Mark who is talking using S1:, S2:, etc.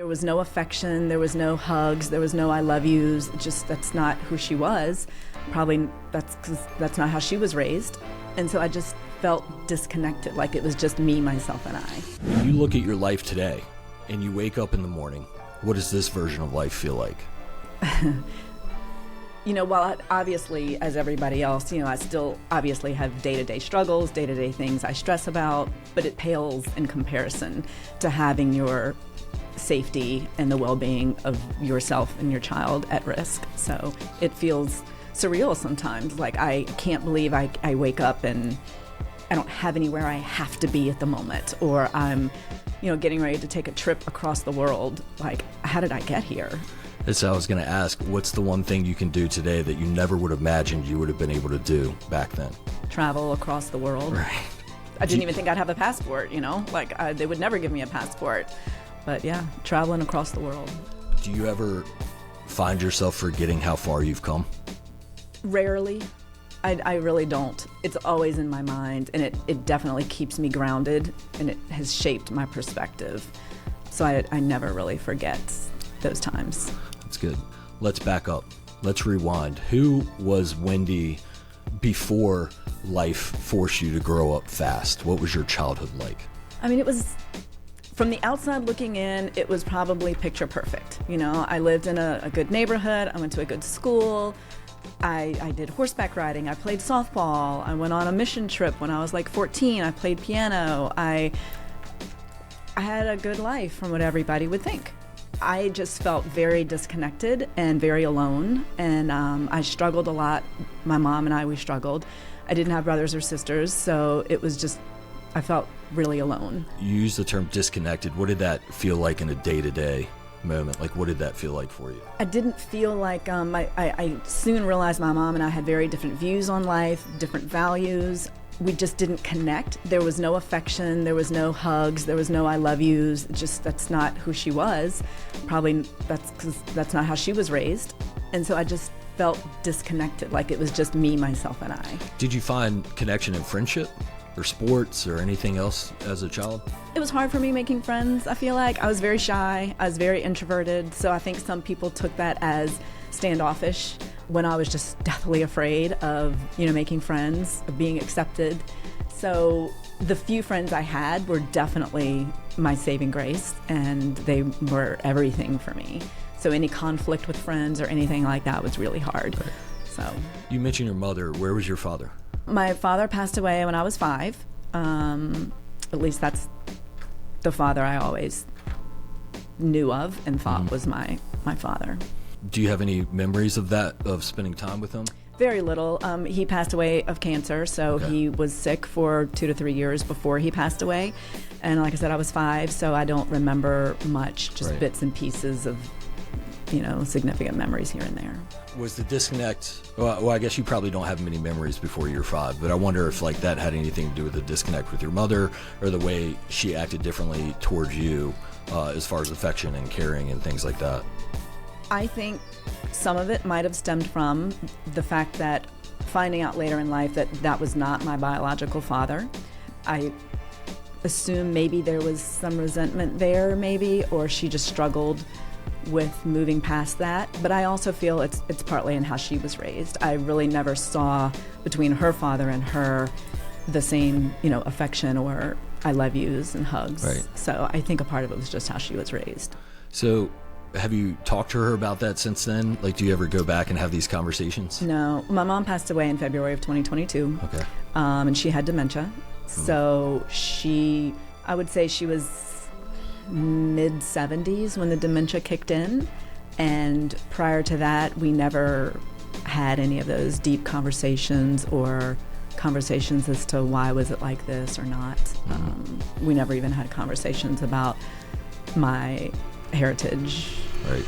S1: There was no affection, there was no hugs, there was no I love yous. Just that's not who she was. Probably that's because that's not how she was raised. And so I just felt disconnected, like it was just me, myself, and I.
S2: When you look at your life today and you wake up in the morning, what does this version of life feel like?
S1: While obviously, as everybody else, I still obviously have day-to-day struggles, day-to-day things I stress about, but it pales in comparison to having your safety and the well-being of yourself and your child at risk. So it feels surreal sometimes. Like I can't believe I wake up and I don't have anywhere I have to be at the moment, or I'm, getting ready to take a trip across the world. Like, how did I get here?
S2: That's what I was going to ask. What's the one thing you can do today that you never would have imagined you would have been able to do back then?
S1: Travel across the world.
S2: Right.
S1: I didn't even think I'd have a passport, they would never give me a passport. But yeah, traveling across the world.
S2: Do you ever find yourself forgetting how far you've come?
S1: Rarely. I really don't. It's always in my mind, and it definitely keeps me grounded, and it has shaped my perspective. So I never really forget those times.
S2: That's good. Let's back up. Let's rewind. Who was Wendy before life forced you to grow up fast? What was your childhood like?
S1: It was, from the outside looking in, it was probably picture perfect. I lived in a good neighborhood. I went to a good school. I did horseback riding. I played softball. I went on a mission trip when I was like 14. I played piano. I had a good life from what everybody would think. I just felt very disconnected and very alone, and I struggled a lot. My mom and we struggled. I didn't have brothers or sisters, so it was just, I felt really alone.
S2: You used the term disconnected. What did that feel like in a day-to-day moment? Like, what did that feel like for you?
S1: I didn't feel like, I soon realized my mom and I had very different views on life, different values. We just didn't connect. There was no affection, there was no hugs, there was no I love yous. Just that's not who she was. Probably that's because that's not how she was raised. And so I just felt disconnected, like it was just me, myself, and I.
S2: Did you find connection in friendship or sports or anything else as a child?
S1: It was hard for me making friends. I feel like I was very shy. I was very introverted. So I think some people took that as standoffish, when I was just deathly afraid of, making friends, of being accepted. So the few friends I had were definitely my saving grace, and they were everything for me. So any conflict with friends or anything like that was really hard.
S2: Right.
S1: So
S2: you mentioned your mother. Where was your father?
S1: My father passed away when I was 5. At least that's the father I always knew of and thought was my father.
S2: Do you have any memories of that, of spending time with him?
S1: Very little. He passed away of cancer, so
S2: Okay.
S1: He was sick for 2 to 3 years before he passed away. And like I said, I was 5, so I don't remember much, just
S2: Right.
S1: bits and pieces of, significant memories here and there.
S2: Was the disconnect, well, I guess you probably don't have many memories before you're 5, but I wonder if that had anything to do with the disconnect with your mother, or the way she acted differently towards you, as far as affection and caring and things like that.
S1: I think some of it might have stemmed from the fact that finding out later in life that was not my biological father. I assume maybe there was some resentment there, maybe, or she just struggled with moving past that. But I also feel it's partly in how she was raised. I really never saw between her father and her the same, affection or I love yous and hugs.
S2: Right.
S1: So I think a part of it was just how she was raised.
S2: So have you talked to her about that since then? Do you ever go back and have these conversations?
S1: No. My mom passed away in February of 2022.
S2: Okay.
S1: And she had dementia. So I would say she was mid-70s when the dementia kicked in. And prior to that, we never had any of those deep conversations or conversations as to why was it like this or not. We never even had conversations about my heritage.
S2: Right.